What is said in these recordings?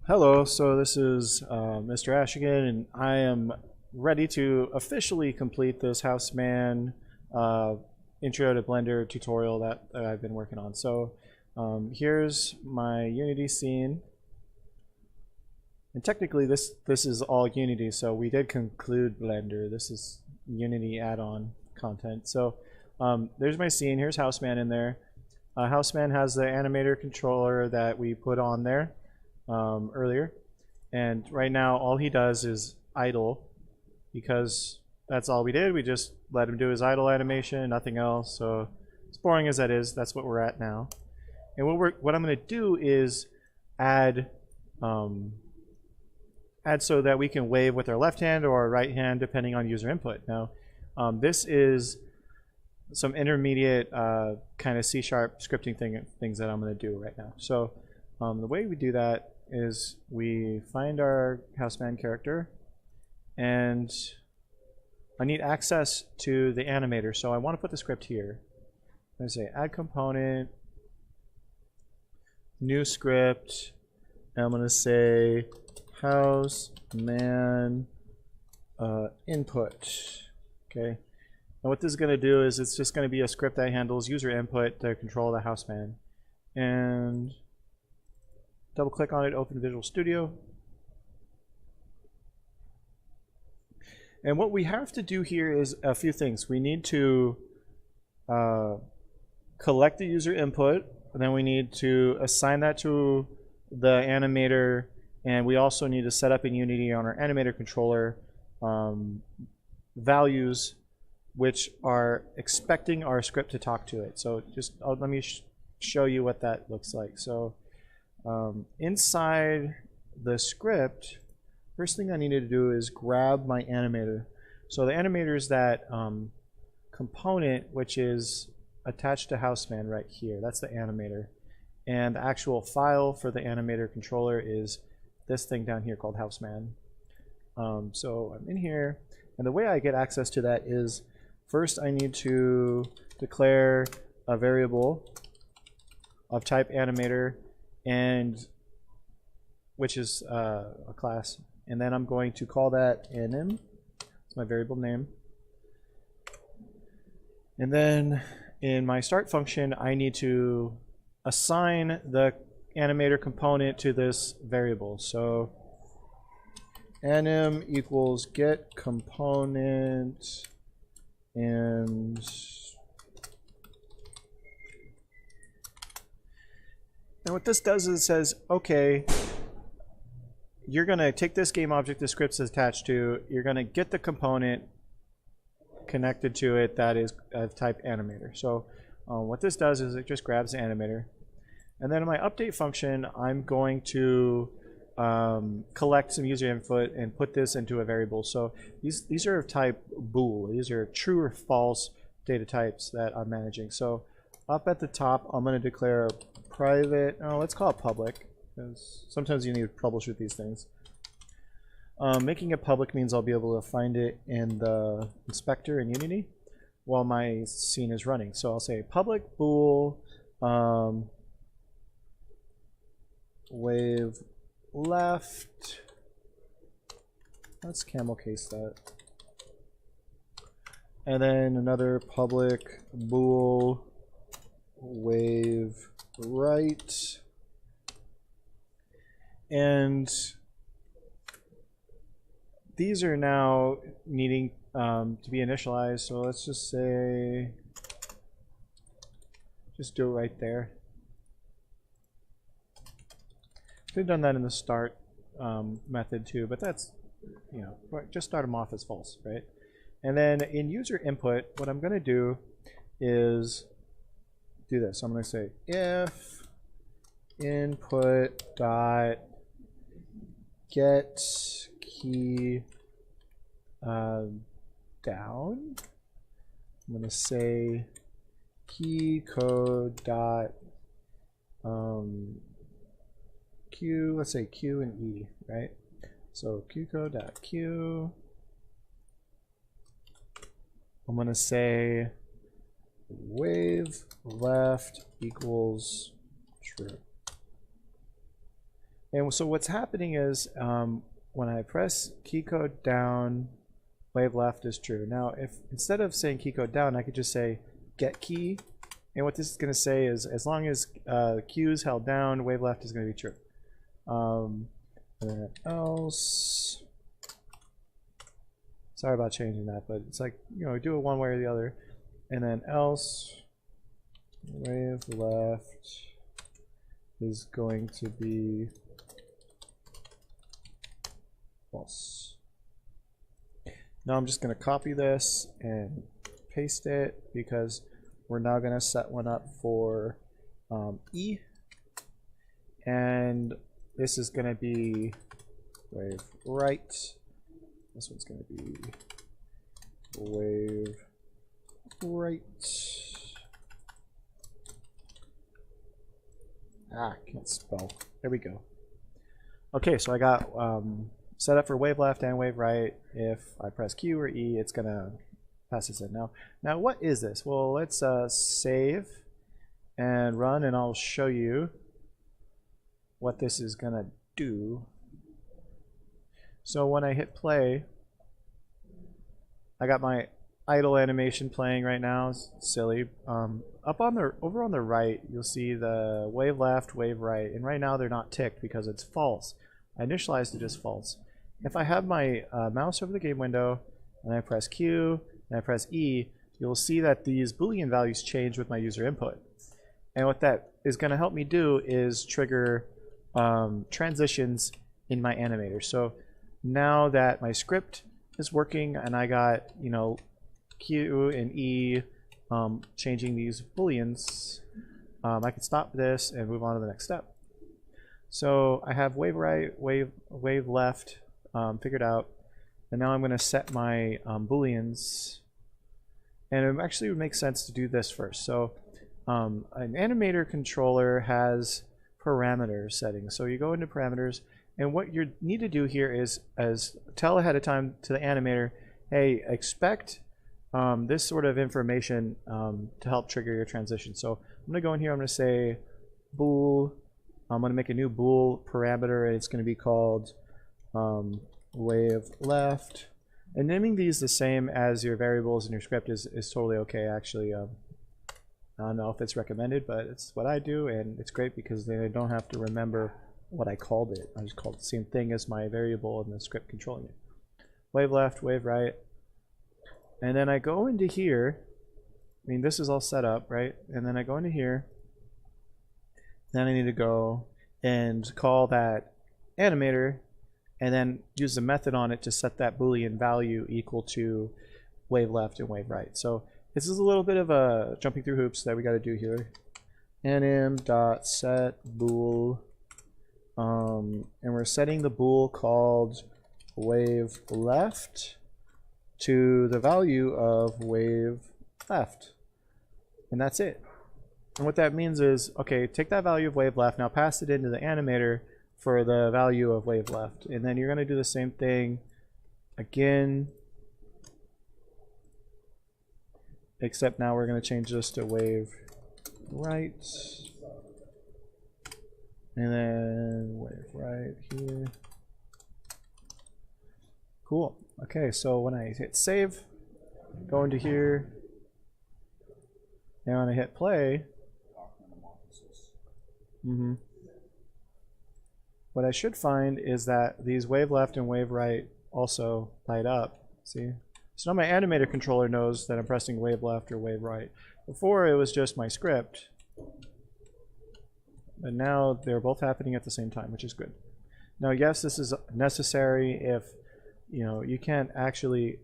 Hello, so this is Mr. Ash again, and I am ready to officially complete this Houseman Intro to Blender tutorial that I've been working on. So here's my Unity scene, and technically this is all Unity, so we did conclude Blender. This is Unity add-on content. So there's my scene. Here's Houseman in there. Houseman has the animator controller that we put on there earlier, and right now all he does is idle, because that's all we did. We just let him do his idle animation, nothing else. So as boring as that is, that's what we're at now. And what I'm going to do is add so that we can wave with our left hand or our right hand depending on user input. Now this is some intermediate kind of C# scripting things that I'm going to do right now. So the way we do that is we find our Houseman character, and I need access to the animator, so I want to put the script here. I'm going to say add component, new script, and I'm going to say Houseman input. Okay. And what this is going to do is it's just going to be a script that handles user input to control the Houseman. And double click on it, open Visual Studio. And what we have to do here is a few things. We need to collect the user input, and then we need to assign that to the animator, and we also need to set up in Unity on our animator controller values which are expecting our script to talk to it. So just let me show you what that looks like. So inside the script, first thing I needed to do is grab my animator. So the animator is that component which is attached to Houseman right here. That's the animator. And the actual file for the animator controller is this thing down here called Houseman. So I'm in here, and the way I get access to that is first I need to declare a variable of type animator, and which is a class, and then I'm going to call that anim. It's my variable name. And then in my start function I need to assign the animator component to this variable. So anim equals get component, and what this does is it says, okay, you're going to take this game object the script's attached to, you're going to get the component connected to it that is of type animator. So what this does is it just grabs the animator, and then in my update function I'm going to collect some user input and put this into a variable. So these are of type bool. These are true or false data types that I'm managing. So up at the top I'm going to declare private, let's call it public, because sometimes you need to troubleshoot these things. Making it public means I'll be able to find it in the inspector in Unity while my scene is running. So I'll say public bool wave left. Let's camel case that. And then another public bool wave right. And these are now needing to be initialized, so let's just say, just do it right there. Could have done that in the start method too, but that's, just start them off as false, right? And then in user input, what I'm going to do is do this. I'm going to say if input dot get key down. I'm going to say key code dot Q, let's say Q and E, right? So qcode.q, I'm going to say wave left equals true. And so what's happening is when I press key code down, wave left is true. Now, if instead of saying key code down, I could just say get key. And what this is going to say is as long as Q is held down, wave left is going to be true. And then else. Sorry about changing that, but it's like, you know, do it one way or the other. And then else, wave left is going to be false. Now I'm just going to copy this and paste it because we're now going to set one up for E. And this is going to be wave right. This one's going to be wave right. Can't spell. There we go. Okay, so I got set up for wave left and wave right. If I press Q or E, it's going to pass this in. Now, what is this? Well, let's save and run, and I'll show you what this is going to do. So when I hit play, I got my idle animation playing right now. It's silly. Over on the right, you'll see the wave left, wave right, and right now they're not ticked because it's false. I initialized it as false. If I have my mouse over the game window and I press Q and I press E, you'll see that these Boolean values change with my user input. And what that is going to help me do is trigger transitions in my animator. So now that my script is working and I got, you know, Q and E changing these booleans, I can stop this and move on to the next step. So I have wave right, wave left figured out, and now I'm going to set my booleans. And it actually would make sense to do this first. So an animator controller has parameter settings. So you go into parameters, and what you need to do here is tell ahead of time to the animator, hey, expect this sort of information to help trigger your transition. So I'm going to go in here, I'm going to say bool. I'm going to make a new bool parameter, and it's going to be called wave left. And naming these the same as your variables in your script is totally okay. Actually, I don't know if it's recommended, but it's what I do, and it's great because then I don't have to remember what I called it. I just called it the same thing as my variable in the script controlling it. Wave left, wave right. And then I go into here. I mean, this is all set up, right? And then I go into here. Then I need to go and call that animator and then use the method on it to set that Boolean value equal to wave left and wave right. So this is a little bit of a jumping through hoops that we got to do here. anim.setBool, and we're setting the bool called wave left to the value of wave left, and that's it. And what that means is, okay, take that value of wave left, now pass it into the animator for the value of wave left, and then you're going to do the same thing again, except now we're going to change this to wave right, and then wave right here. Cool. Okay, so when I hit save, go into here, and when I hit play, what I should find is that these wave left and wave right also light up. See? So now my animator controller knows that I'm pressing wave left or wave right. Before it was just my script, but now they're both happening at the same time, which is good. Now, yes, this is necessary if you can't actually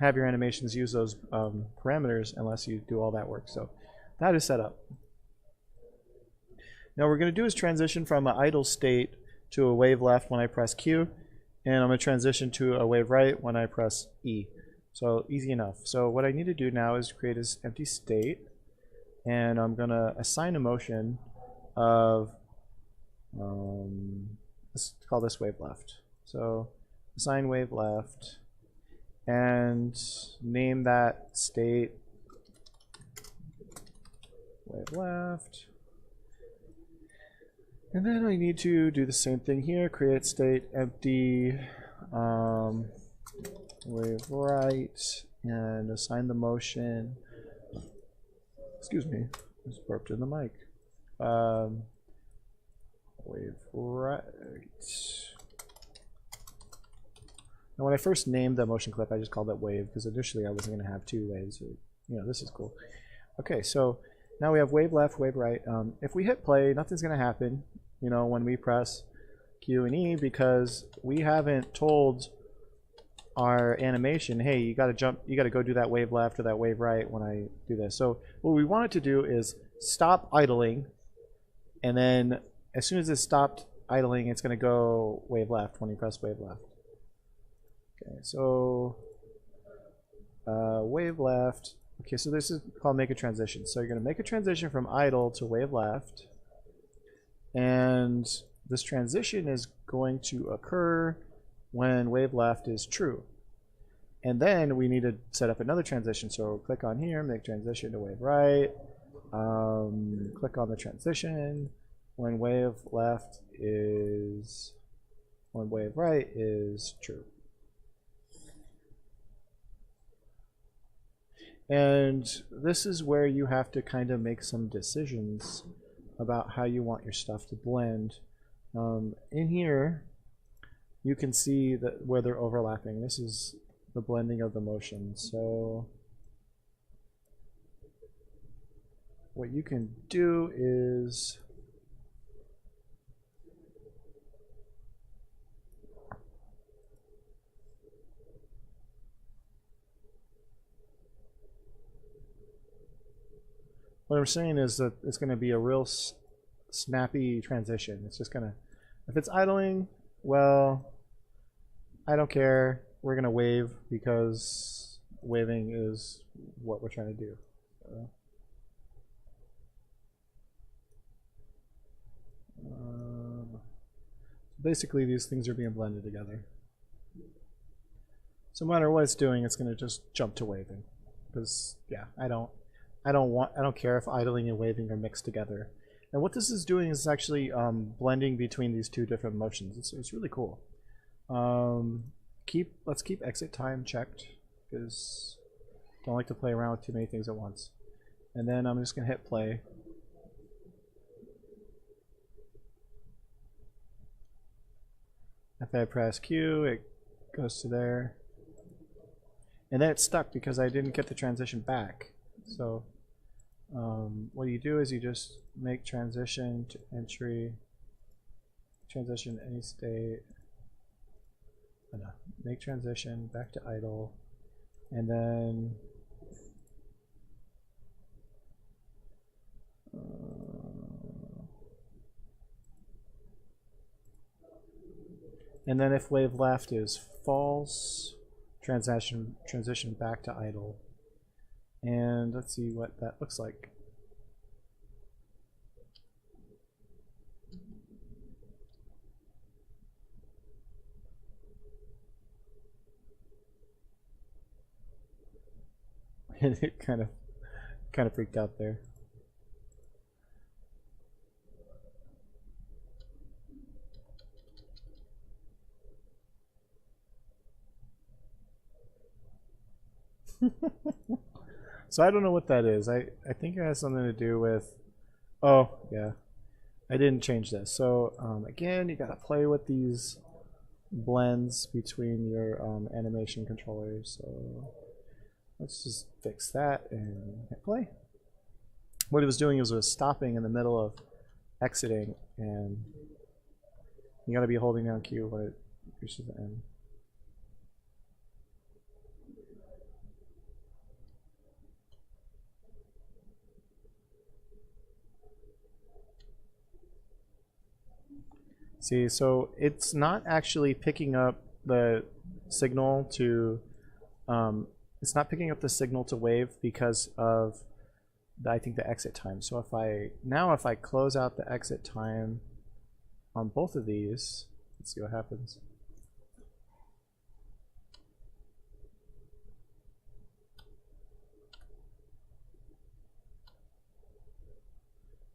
have your animations use those parameters unless you do all that work. So that is set up. Now what we're going to do is transition from an idle state to a wave left when I press Q, and I'm going to transition to a wave right when I press E. So easy enough. So what I need to do now is create this empty state, and I'm going to assign a motion of, let's call this wave left. So assign wave left, and name that state wave left. And then I need to do the same thing here, create state empty wave right, and assign the motion. Excuse me, I just burped in the mic. Wave right. Now when I first named the motion clip, I just called it wave because initially I wasn't going to have two waves. This is cool. Okay, so now we have wave left, wave right. If we hit play, nothing's going to happen, when we press Q and E, because we haven't told our animation, hey, you got to go do that wave left or that wave right when I do this. So what we want it to do is stop idling, and then as soon as it's stopped idling, it's going to go wave left when you press wave left. Okay, so wave left. Okay, so this is called make a transition. So you're going to make a transition from idle to wave left, and this transition is going to occur when wave left is true. And then we need to set up another transition. So click on here, make transition to wave right. Click on the transition when wave right is true. And this is where you have to kind of make some decisions about how you want your stuff to blend. In here, you can see that where they're overlapping. This is the blending of the motion. So what you can do is what I'm saying is that it's going to be a real snappy transition. It's just going to, if it's idling, well, I don't care. We're going to wave because waving is what we're trying to do. Basically, these things are being blended together. So no matter what it's doing, it's going to just jump to waving. Because, yeah, I don't care if idling and waving are mixed together. And what this is doing is actually blending between these two different motions. It's really cool. Let's keep exit time checked because I don't like to play around with too many things at once. And then I'm just gonna hit play. If I press Q, it goes to there. And then it's stuck because I didn't get the transition back. So what you do is you just make transition to entry, transition any state, make transition back to idle, and then if wave left is false, transition back to idle. And let's see what that looks like. And it kind of freaked out there. So I don't know what that is. I think it has something to do with, oh yeah, I didn't change this. So again, you gotta play with these blends between your animation controllers. So let's just fix that and hit play. What it was doing was stopping in the middle of exiting, and you gotta be holding down Q when it reaches the end. See, so it's not actually picking up the signal to, it's not picking up the signal to wave because of, I think, the exit time. So if I close out the exit time on both of these, let's see what happens.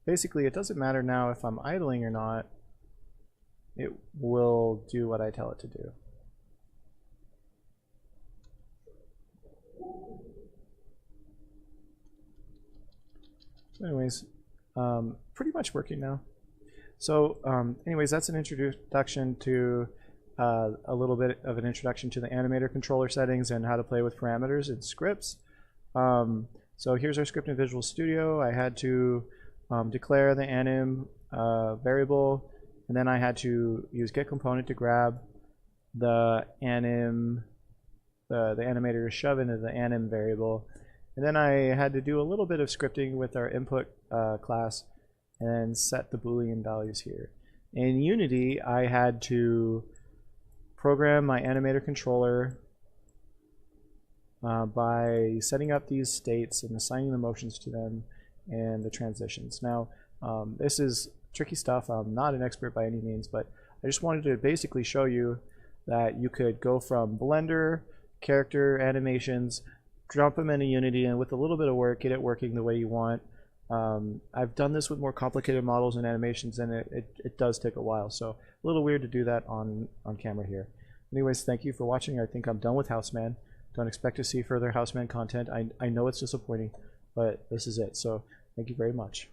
basically it doesn't matter now if I'm idling or not. It will do what I tell it to do. So anyways, pretty much working now. So anyways, that's an introduction to a little bit of an introduction to the animator controller settings and how to play with parameters and scripts. So here's our script in Visual Studio. I had to declare the anim variable, and then I had to use getComponent to grab the anim, the animator to shove into the anim variable. And then I had to do a little bit of scripting with our input class and set the Boolean values here. In Unity, I had to program my animator controller by setting up these states and assigning the motions to them and the transitions. Now, this is tricky stuff. I'm not an expert by any means, but I just wanted to basically show you that you could go from Blender, character, animations, drop them into Unity, and with a little bit of work, get it working the way you want. I've done this with more complicated models and animations, and it does take a while, so a little weird to do that on camera here. Anyways, thank you for watching. I think I'm done with Houseman. Don't expect to see further Houseman content. I know it's disappointing, but this is it, so thank you very much.